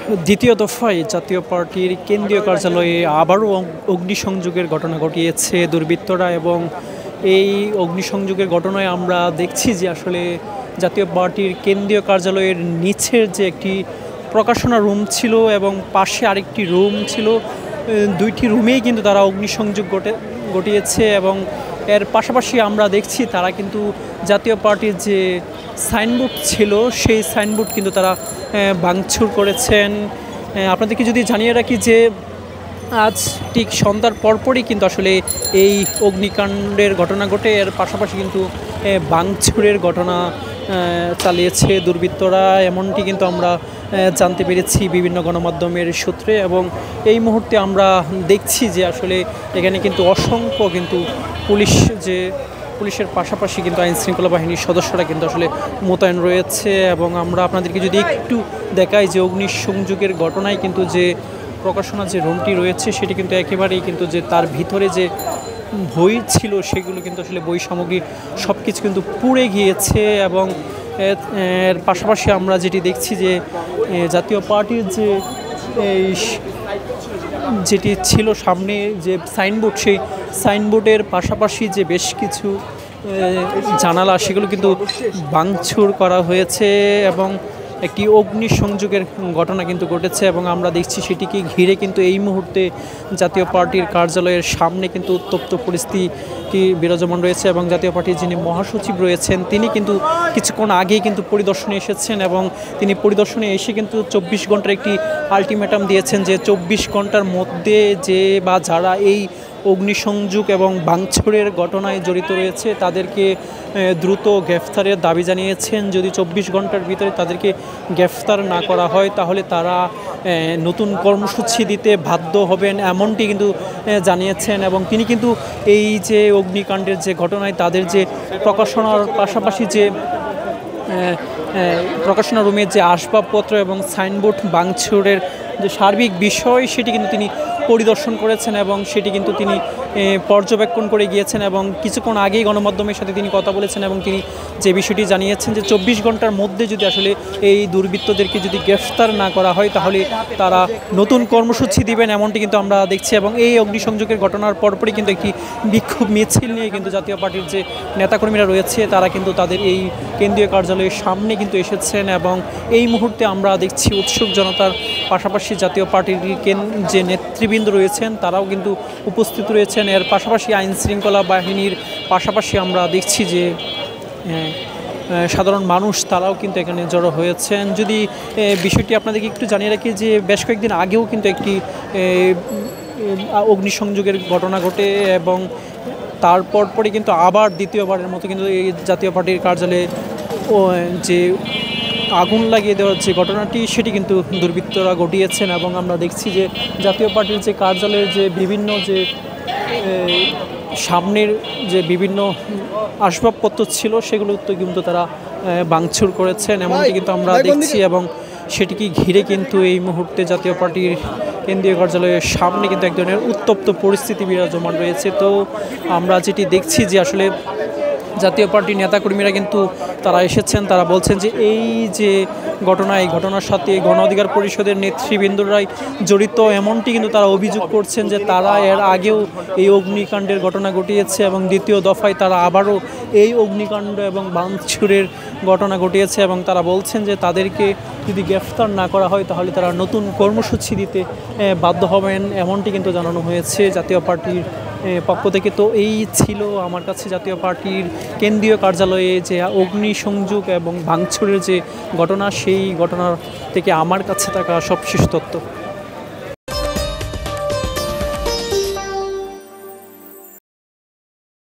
দ্বিতীয় দফায় জাতীয় পার্টির কেন্দ্রীয় কার্যালয়ে আবারও অগ্নিসংযোগের ঘটনা ঘটিয়েছে দুর্বৃত্তরা এবং এই অগ্নিসংযোগের ঘটনায় আমরা দেখছি যে আসলে জাতীয় পার্টির কেন্দ্রীয় কার্যালয়ের নিচের যে একটি প্রকাশনা রুম ছিল এবং পাশে আরেকটি রুম ছিল, দুইটি রুমেই কিন্তু তারা অগ্নিসংযোগ ঘটিয়েছে এবং এর পাশাপাশি আমরা দেখছি তারা কিন্তু জাতীয় পার্টির যে সাইনবোর্ড ছিল সেই সাইনবোর্ড কিন্তু তারা ভাঙচুর করেছেন। আপনাদেরকে যদি জানিয়ে রাখি যে আজ ঠিক সন্ধ্যার পরপরই কিন্তু আসলে এই অগ্নিকাণ্ডের ঘটনা ঘটে, এর পাশাপাশি কিন্তু ভাঙচুরের ঘটনা চালিয়েছে দুর্বৃত্তরা, এমনটি কিন্তু আমরা জানতে পেরেছি বিভিন্ন গণমাধ্যমের সূত্রে। এবং এই মুহূর্তে আমরা দেখছি যে আসলে এখানে কিন্তু অসংখ্য কিন্তু পুলিশের পাশাপাশি কিন্তু আইনশৃঙ্খলা বাহিনীর সদস্যরা কিন্তু আসলে মোতায়েন রয়েছে। এবং আমরা আপনাদেরকে যদি একটু দেখাই যে অগ্নিসংযোগের ঘটনায় কিন্তু যে প্রকাশনা যে রুমটি রয়েছে সেটি কিন্তু একেবারেই কিন্তু যে তার ভিতরে যে বই ছিল সেগুলো কিন্তু আসলে বই সামগ্রী সব কিছু কিন্তু পুড়ে গিয়েছে। এবং এর পাশাপাশি আমরা যেটি দেখছি যে জাতীয় পার্টির যে যেটি ছিল সামনে যে সাইনবোর্ড, সেই সাইনবোর্ডের পাশাপাশি যে বেশ কিছু জানালা সেগুলো কিন্তু ভাঙচুর করা হয়েছে এবং একটি অগ্নিসংযোগের ঘটনা কিন্তু ঘটেছে। এবং আমরা দেখছি সেটিকে ঘিরে কিন্তু এই মুহূর্তে জাতীয় পার্টির কার্যালয়ের সামনে কিন্তু উত্তপ্ত পরিস্থিতি বিরাজমান রয়েছে এবং জাতীয় পার্টির যিনি মহাসচিব রয়েছেন তিনি কিন্তু কিছুক্ষণ আগেই কিন্তু পরিদর্শনে এসেছেন এবং তিনি পরিদর্শনে এসে কিন্তু 24 ঘন্টার একটি আলটিমেটাম দিয়েছেন যে 24 ঘন্টার মধ্যে যে বা যারা এই অগ্নিসংযোগ এবং ভাঙচুরের ঘটনায় জড়িত রয়েছে তাদেরকে দ্রুত গ্রেফতারের দাবি জানিয়েছেন। যদি 24 ঘন্টার ভিতরে তাদেরকে গ্রেফতার না করা হয় তাহলে তারা নতুন কর্মসূচি দিতে বাধ্য হবেন, এমনটি কিন্তু জানিয়েছেন। এবং তিনি কিন্তু এই যে অগ্নিকাণ্ডের যে ঘটনায় তাদের যে প্রকাশনার পাশাপাশি যে প্রকাশনা রুমের যে আসবাবপত্র এবং সাইনবোর্ড ভাঙচুরের যে সার্বিক বিষয় সেটি কিন্তু তিনি পরিদর্শন করেছেন এবং সেটি কিন্তু তিনি পর্যবেক্ষণ করে গিয়েছেন এবং কিছুক্ষণ আগেই গণমাধ্যমের সাথে তিনি কথা বলেছেন এবং তিনি যে বিষয়টি জানিয়েছেন যে 24 ঘন্টার মধ্যে যদি আসলে এই দুর্বৃত্তদেরকে যদি গ্রেফতার না করা হয় তাহলে তারা নতুন কর্মসূচি দিবেন, এমনটি কিন্তু আমরা দেখছি। এবং এই অগ্নিসংযোগের ঘটনার পরপরই কিন্তু একটি বিক্ষোভ মিছিল নিয়ে কিন্তু জাতীয় পার্টির যে নেতাকর্মীরা রয়েছে তারা কিন্তু তাদের এই কেন্দ্রীয় কার্যালয়ের সামনে কিন্তু এসেছেন এবং এই মুহূর্তে আমরা দেখছি উৎসুক জনতার পাশাপাশি জাতীয় পার্টির যে নেতৃবৃন্দ রয়েছেন তারাও কিন্তু উপস্থিত রয়েছেন। এর পাশাপাশি আইনশৃঙ্খলা বাহিনীর পাশাপাশি আমরা দেখছি যে সাধারণ মানুষ তারাও কিন্তু এখানে জড়ো হয়েছেন। যদি বিষয়টি আপনাদেরকে একটু জানিয়ে রাখি যে বেশ কয়েকদিন আগেও কিন্তু একটি অগ্নিসংযোগের ঘটনা ঘটে এবং তারপর পরে কিন্তু আবার দ্বিতীয়বারের মতো কিন্তু এই জাতীয় পার্টির কার্যালয়ে যে আগুন লাগিয়ে দেওয়ার যে ঘটনাটি সেটি কিন্তু দুর্বৃত্তরা ঘটিয়েছেন। এবং আমরা দেখছি যে জাতীয় পার্টির যে কার্যালয়ের যে বিভিন্ন যে সামনের যে বিভিন্ন আসবাবপত্র ছিল সেগুলো কিন্তু তারা ভাঙচুর করেছেন, এমনটি কিন্তু আমরা দেখছি। এবং সেটিকে ঘিরে কিন্তু এই মুহূর্তে জাতীয় পার্টির কেন্দ্রীয় কার্যালয়ের সামনে কিন্তু এক ধরনের উত্তপ্ত পরিস্থিতি বিরাজমান রয়েছে। তো আমরা যেটি দেখছি যে আসলে জাতীয় পার্টির নেতাকর্মীরা কিন্তু তারা এসেছেন, তারা বলছেন যে এই যে ঘটনা এই ঘটনার সাথে গণ অধিকার পরিষদের নেতৃবৃন্দরাই জড়িত, এমনটি কিন্তু তারা অভিযোগ করছেন যে তারা এর আগেও এই অগ্নিকাণ্ডের ঘটনা ঘটিয়েছে এবং দ্বিতীয় দফায় তারা আবারও এই অগ্নিকাণ্ড এবং ভাঙচুরের ঘটনা ঘটিয়েছে। এবং তারা বলছেন যে তাদেরকে যদি গ্রেফতার না করা হয় তাহলে তারা নতুন কর্মসূচি দিতে বাধ্য হবেন, এমনটি কিন্তু জানানো হয়েছে জাতীয় পার্টির পক্ষ থেকে। তো এই ছিল আমার কাছে জাতীয় পার্টির কেন্দ্রীয় কার্যালয়ে যে অগ্নিসংযোগ এবং ভাঙচুরের যে ঘটনা সেই ঘটনার থেকে আমার কাছে থাকা সবশেষ তথ্য।